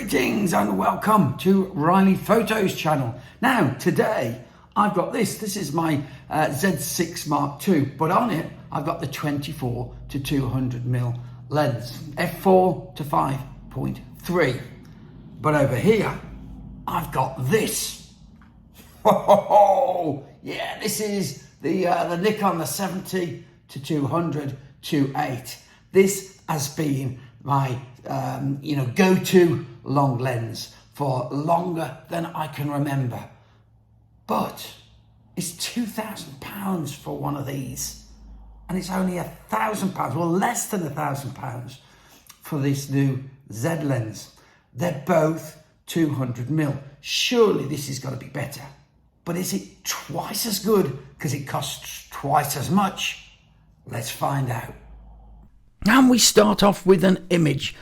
Greetings and welcome to Riley Photos channel. Now today I've got this is my Z6 Mark II, but on it I've got the 24 to 200mm lens, f4 to 5.3. But over here I've got this. Oh yeah, this is the Nikon, the 70 to 200 2.8. This has been my go-to long lens for longer than I can remember. But it's £2,000 for one of these, and it's only £1,000, well, less than £1,000 for this new Z lens. They're both 200mm. Surely this is going to be better. But is it twice as good because it costs twice as much? Let's find out. And we start off with an image,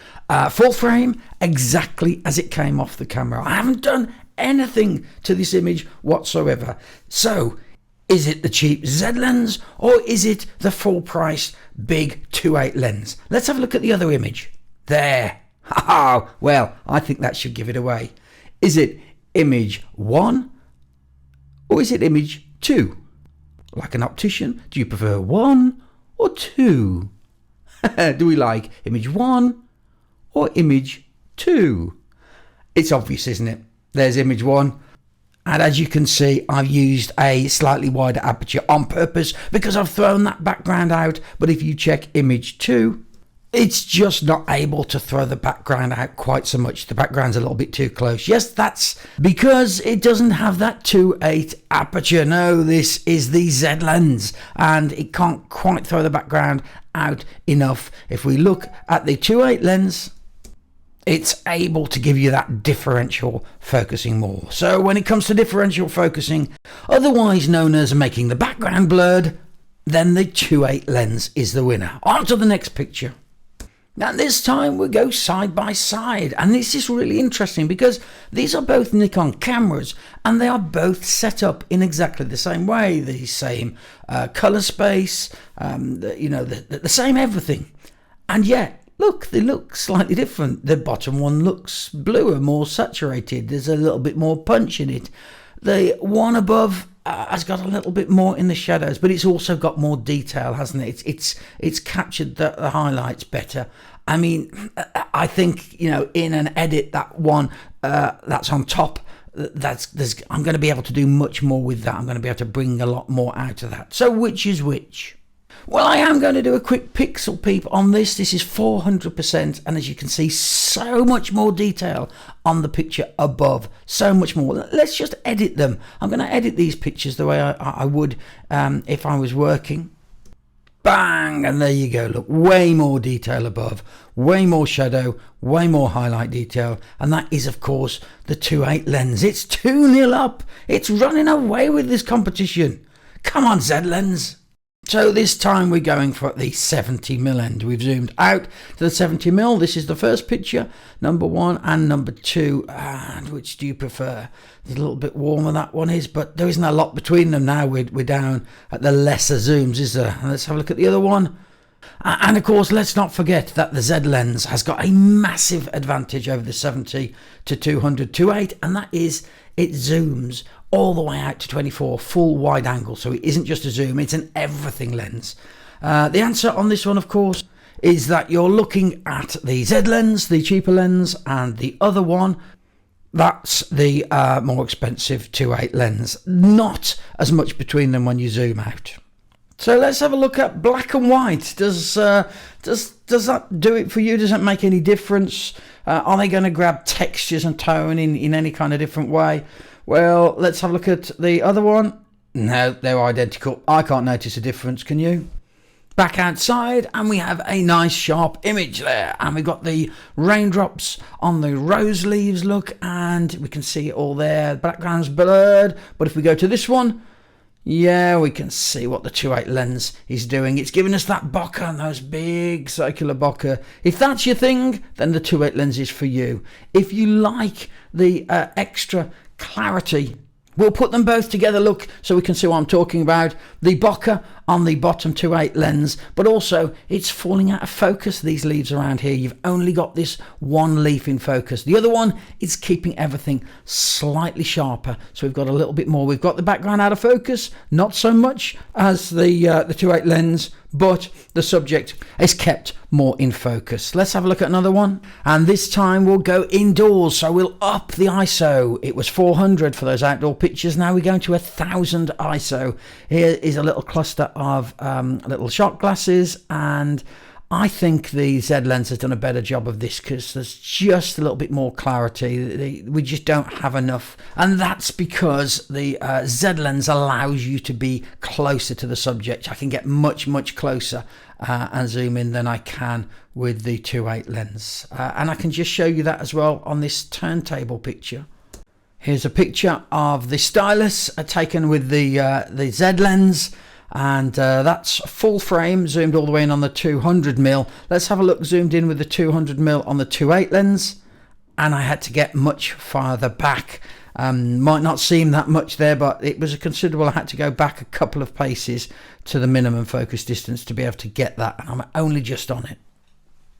full frame, exactly as it came off the camera. I haven't done anything to this image whatsoever. So, is it the cheap Z lens or is it the full price big 2.8 lens? Let's have a look at the other image. There. Well, I think that should give it away. Is it image 1 or is it image 2? Like an optician, do you prefer 1 or 2? Do we like image 1 or image 2? It's obvious, isn't it? There's image 1. And as you can see, I've used a slightly wider aperture on purpose because I've thrown that background out. But if you check image 2, it's just not able to throw the background out quite so much. The background's a little bit too close. Yes, that's because it doesn't have that 2.8 aperture. No, this is the Z lens and it can't quite throw the background out enough. If we look at the 2.8 lens, it's able to give you that differential focusing more. So when it comes to differential focusing, otherwise known as making the background blurred, then the 2.8 lens is the winner. On to the next picture. Now this time we go side by side, and this is really interesting because these are both Nikon cameras and they are both set up in exactly the same way, the same color space, the same everything. And yet, look, they look slightly different. The bottom one looks bluer, more saturated. There's a little bit more punch in it. The one above has got a little bit more in the shadows, but it's also got more detail, hasn't it? It's captured the highlights better. I mean, I think, in an edit, that one that's on top, I'm going to be able to do much more with that. I'm going to be able to bring a lot more out of that. So which is which? Well, I am going to do a quick pixel peep on this. This is 400%, and as you can see, so much more detail on the picture above, so much more. Let's just edit them. I'm going to edit these pictures the way I would if I was working. Bang, and there you go. Look, way more detail above, way more shadow, way more highlight detail, and that is, of course, the 2.8 lens. It's 2-0 up. It's running away with this competition. Come on, Z lens. So this time we're going for the 70mm end. We've zoomed out to the 70mm. This is the first picture, number 1 and number 2. And which do you prefer? It's a little bit warmer, that one is, but there isn't a lot between them now. We're down at the lesser zooms, is there? And let's have a look at the other one. And of course, let's not forget that the Z lens has got a massive advantage over the 70 to 200 2.8, and that is it zooms all the way out to 24 full wide angle. So it isn't just a zoom, it's an everything lens. The answer on this one, of course, is that you're looking at the Z lens, the cheaper lens, and the other one, that's the more expensive 2.8 lens. Not as much between them when you zoom out. So let's have a look at black and white. Does that do it for you? Does that make any difference? Are they going to grab textures and tone in any kind of different way? Well, let's have a look at the other one. No, they're identical. I can't notice a difference, can you? Back outside, and we have a nice sharp image there. And we've got the raindrops on the rose leaves, look, and we can see it all there. The background's blurred, but if we go to this one, yeah, we can see what the 2.8 lens is doing. It's giving us that bokeh, those big circular bokeh. If that's your thing, then the 2.8 lens is for you. If you like the extra clarity We'll put them both together, look, so we can see what I'm talking about. The bokeh on the bottom 2.8 lens, but also it's falling out of focus, these leaves around here. You've only got this one leaf in focus. The other one is keeping everything slightly sharper, so we've got a little bit more. We've got the background out of focus, not so much as the 2.8 lens, but the subject is kept more in focus. Let's have a look at another one, and this time we'll go indoors, so we'll up the ISO. It was 400 for those outdoor pictures, now we're going to 1000 ISO. Here is a little cluster of little shot glasses, and I think the Z lens has done a better job of this because there's just a little bit more clarity. We just don't have enough, and that's because the Z lens allows you to be closer to the subject. I can get much closer and zoom in than I can with the 2.8 lens, and I can just show you that as well on this turntable picture. Here's a picture of the stylus taken with the Z lens, and that's full frame, zoomed all the way in on the 200mm. Let's have a look zoomed in with the 200mm on the 2.8 lens, and I had to get much farther back. Might not seem that much there, but it was a considerable. I had to go back a couple of paces to the minimum focus distance to be able to get that, and I'm only just on it.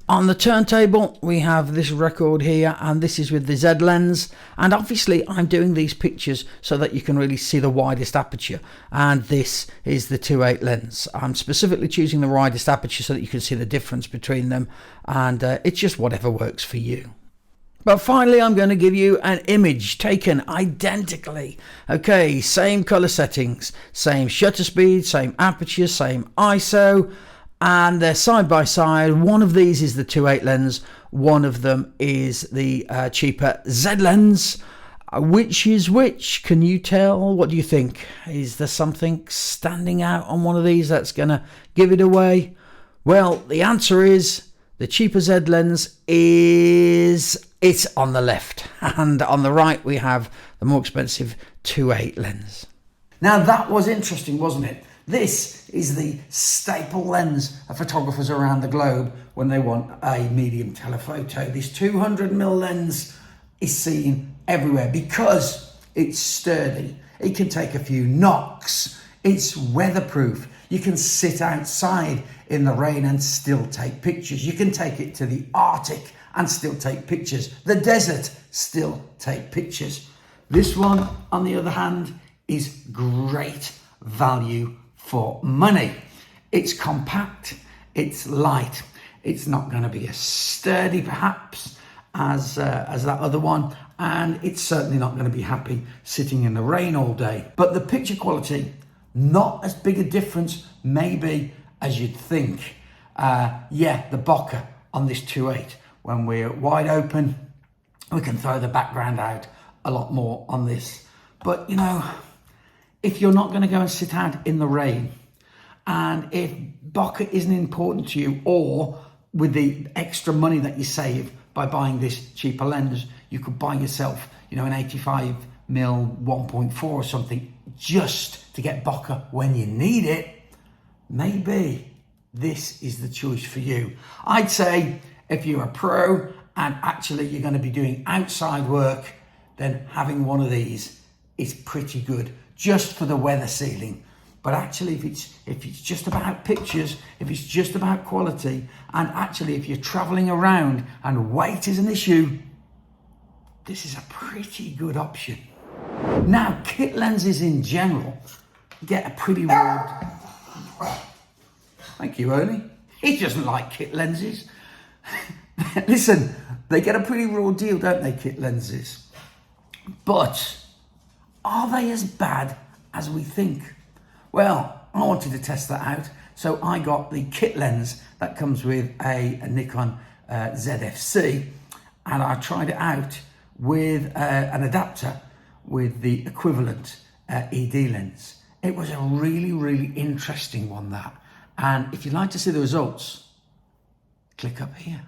On the turntable, we have this record here, and this is with the Z lens, and obviously I'm doing these pictures so that you can really see the widest aperture, and this is the 2.8 lens. I'm specifically choosing the widest aperture so that you can see the difference between them, and it's just whatever works for you. But finally, I'm going to give you an image taken identically. Okay, same color settings, same shutter speed, same aperture, same ISO, and they're side by side. One of these is the 2.8 lens, one of them is the cheaper Z lens. Which is which? Can you tell? What do you think? Is there something standing out on one of these that's going to give it away? Well, the answer is the cheaper Z lens it's on the left, and on the right we have the more expensive 2.8 lens. Now that was interesting, wasn't it? This is the staple lens of photographers around the globe when they want a medium telephoto. This 200mm lens is seen everywhere because it's sturdy. It can take a few knocks. It's weatherproof. You can sit outside in the rain and still take pictures. You can take it to the Arctic and still take pictures. The desert, still take pictures. This one, on the other hand, is great value for money. It's compact, it's light, it's not going to be as sturdy perhaps as that other one, and it's certainly not going to be happy sitting in the rain all day. But the picture quality, not as big a difference maybe as you'd think. Yeah, the bokeh on this 2.8, when we're wide open, we can throw the background out a lot more on this. But you know, if you're not going to go and sit out in the rain, and if bokeh isn't important to you, or with the extra money that you save by buying this cheaper lens, you could buy yourself, you know, an 85mm 1.4 or something just to get bokeh when you need it, maybe this is the choice for you. I'd say if you're a pro and actually you're going to be doing outside work, then having one of these is pretty good just for the weather sealing. But actually, if it's just about pictures, if it's just about quality, and actually if you're traveling around and weight is an issue, this is a pretty good option. Now, kit lenses in general get a pretty raw... Thank you, Ernie. He doesn't like kit lenses. Listen, they get a pretty raw deal, don't they, kit lenses? But are they as bad as we think? Well, I wanted to test that out, so I got the kit lens that comes with a Nikon Z FC, and I tried it out with an adapter with the equivalent ED lens. It was a really interesting one, that. And if you'd like to see the results, click up here.